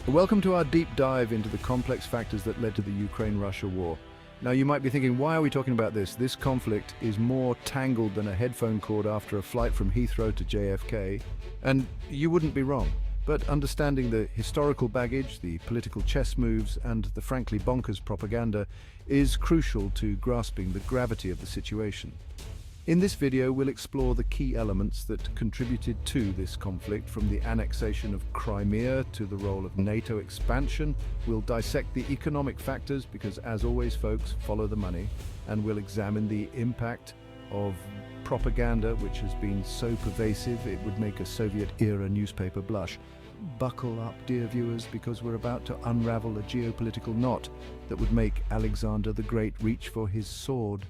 Welcome to our deep dive into the complex factors that led to the Ukraine-Russia war. Now, you might be thinking, why are we talking about this? This conflict is more tangled than a headphone cord after a flight from Heathrow to JFK. And you wouldn't be wrong. But understanding the historical baggage, the political chess moves, and the frankly bonkers propaganda is crucial to grasping the gravity of the situation. In this video, we'll explore the key elements that contributed to this conflict, from the annexation of Crimea to the role of NATO expansion. We'll dissect the economic factors because, as always, folks, follow the money. And we'll examine the impact of propaganda, which has been so pervasive it would make a Soviet-era newspaper blush. Buckle up, dear viewers, because we're about to unravel a geopolitical knot that would make Alexander the Great reach for his sword.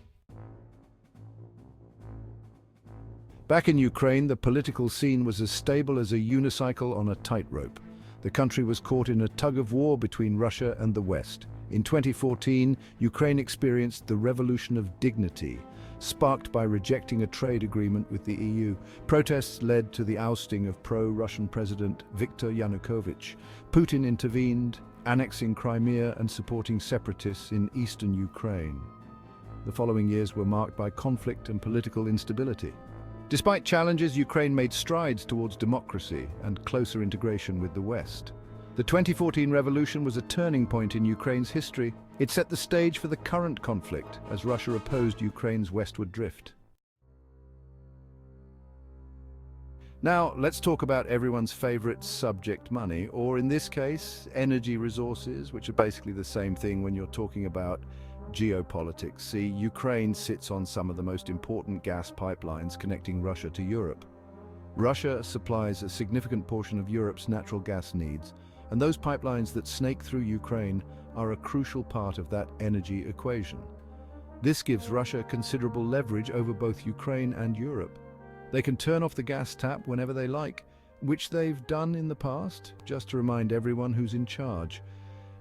Back in Ukraine, the political scene was as stable as a unicycle on a tightrope. The country was caught in a tug-of-war between Russia and the West. In 2014, Ukraine experienced the revolution of dignity, sparked by rejecting a trade agreement with the EU. Protests led to the ousting of pro-Russian President Viktor Yanukovych. Putin intervened, annexing Crimea and supporting separatists in eastern Ukraine. The following years were marked by conflict and political instability. Despite challenges, Ukraine made strides towards democracy and closer integration with the West. The 2014 revolution was a turning point in Ukraine's history. It set the stage for the current conflict as Russia opposed Ukraine's westward drift. Now, let's talk about everyone's favorite subject, money, or in this case, energy resources, which are basically the same thing when you're talking about geopolitics. See, Ukraine sits on some of the most important gas pipelines connecting Russia to Europe. Russia supplies a significant portion of Europe's natural gas needs, and those pipelines that snake through Ukraine are a crucial part of that energy equation. This gives Russia considerable leverage over both Ukraine and Europe. They can turn off the gas tap whenever they like, which they've done in the past, just to remind everyone who's in charge.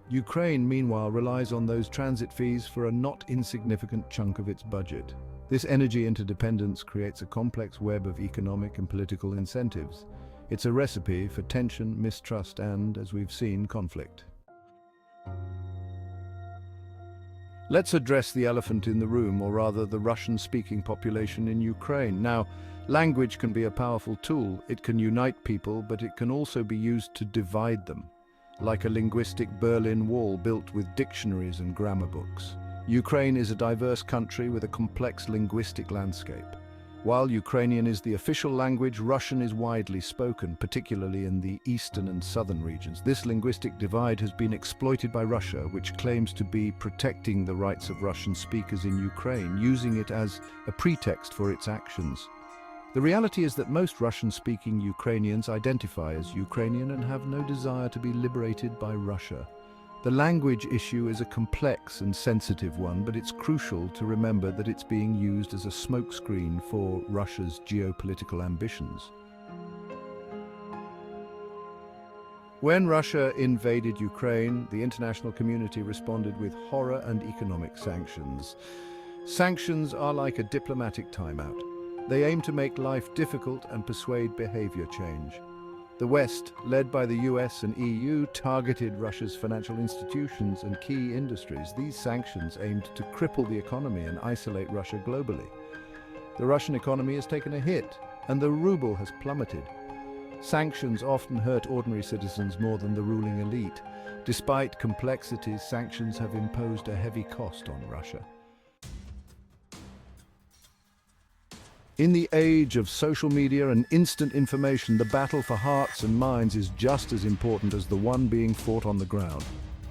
Ukraine, meanwhile, relies on those transit fees for a not insignificant chunk of its budget. This energy interdependence creates a complex web of economic and political incentives. It's a recipe for tension, mistrust, and, as we've seen, conflict. Let's address the elephant in the room, or rather the Russian-speaking population in Ukraine. Now, language can be a powerful tool. It can unite people, but it can also be used to divide them, like a linguistic Berlin Wall built with dictionaries and grammar books. Ukraine is a diverse country with a complex linguistic landscape. While Ukrainian is the official language, Russian is widely spoken, particularly in the eastern and southern regions. This linguistic divide has been exploited by Russia, which claims to be protecting the rights of Russian speakers in Ukraine, using it as a pretext for its actions. The reality is that most Russian-speaking Ukrainians identify as Ukrainian and have no desire to be liberated by Russia. The language issue is a complex and sensitive one, but it's crucial to remember that it's being used as a smokescreen for Russia's geopolitical ambitions. When Russia invaded Ukraine, the international community responded with horror and economic sanctions. Sanctions are like a diplomatic timeout. They aim to make life difficult and persuade behavior change. The West, led by the US and EU, targeted Russia's financial institutions and key industries. These sanctions aimed to cripple the economy and isolate Russia globally. The Russian economy has taken a hit, and the ruble has plummeted. Sanctions often hurt ordinary citizens more than the ruling elite. Despite complexities, sanctions have imposed a heavy cost on Russia. In the age of social media and instant information, the battle for hearts and minds is just as important as the one being fought on the ground.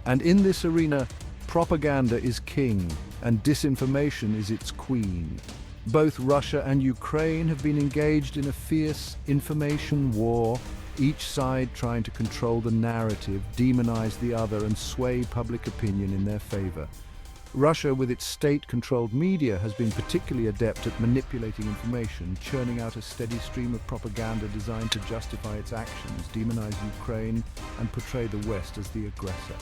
And in this arena, propaganda is king, and disinformation is its queen. Both Russia and Ukraine have been engaged in a fierce information war, each side trying to control the narrative, demonize the other, and sway public opinion in their favor. Russia, with its state-controlled media, has been particularly adept at manipulating information, churning out a steady stream of propaganda designed to justify its actions, demonize Ukraine, and portray the West as the aggressor.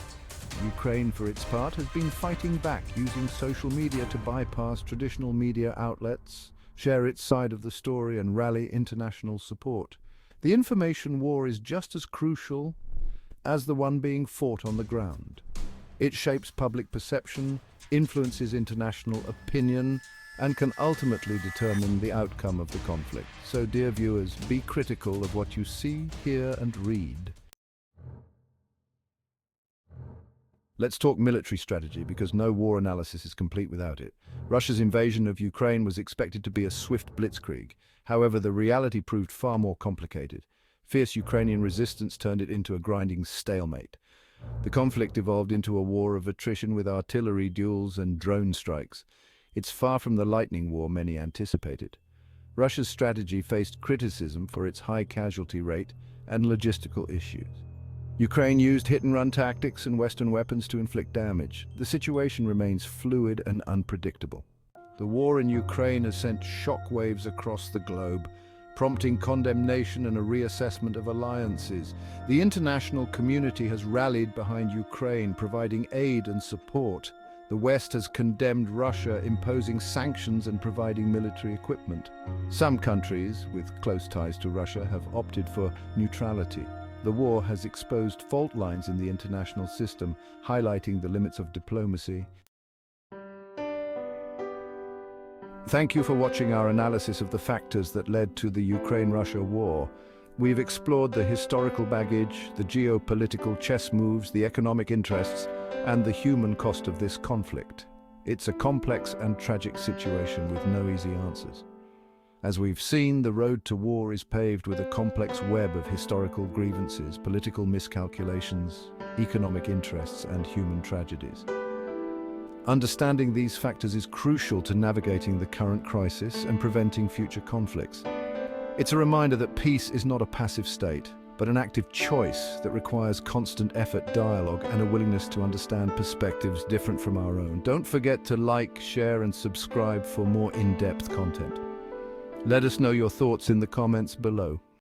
Ukraine, for its part, has been fighting back, using social media to bypass traditional media outlets, share its side of the story, and rally international support. The information war is just as crucial as the one being fought on the ground. It shapes public perception, influences international opinion, and can ultimately determine the outcome of the conflict. So, dear viewers, be critical of what you see, hear, and read. Let's talk military strategy, because no war analysis is complete without it. Russia's invasion of Ukraine was expected to be a swift blitzkrieg. However, the reality proved far more complicated. Fierce Ukrainian resistance turned it into a grinding stalemate. The conflict evolved into a war of attrition with artillery duels and drone strikes. It's far from the lightning war many anticipated. Russia's strategy faced criticism for its high casualty rate and logistical issues. Ukraine used hit-and-run tactics and Western weapons to inflict damage. The situation remains fluid and unpredictable. The war in Ukraine has sent shockwaves across the globe, prompting condemnation and a reassessment of alliances. The international community has rallied behind Ukraine, providing aid and support. The West has condemned Russia, imposing sanctions and providing military equipment. Some countries, with close ties to Russia, have opted for neutrality. The war has exposed fault lines in the international system, highlighting the limits of diplomacy. Thank you for watching our analysis of the factors that led to the Ukraine-Russia war. We've explored the historical baggage, the geopolitical chess moves, the economic interests, and the human cost of this conflict. It's a complex and tragic situation with no easy answers. As we've seen, the road to war is paved with a complex web of historical grievances, political miscalculations, economic interests, and human tragedies. Understanding these factors is crucial to navigating the current crisis and preventing future conflicts. It's a reminder that peace is not a passive state, but an active choice that requires constant effort, dialogue, and a willingness to understand perspectives different from our own. Don't forget to like, share, and subscribe for more in-depth content. Let us know your thoughts in the comments below.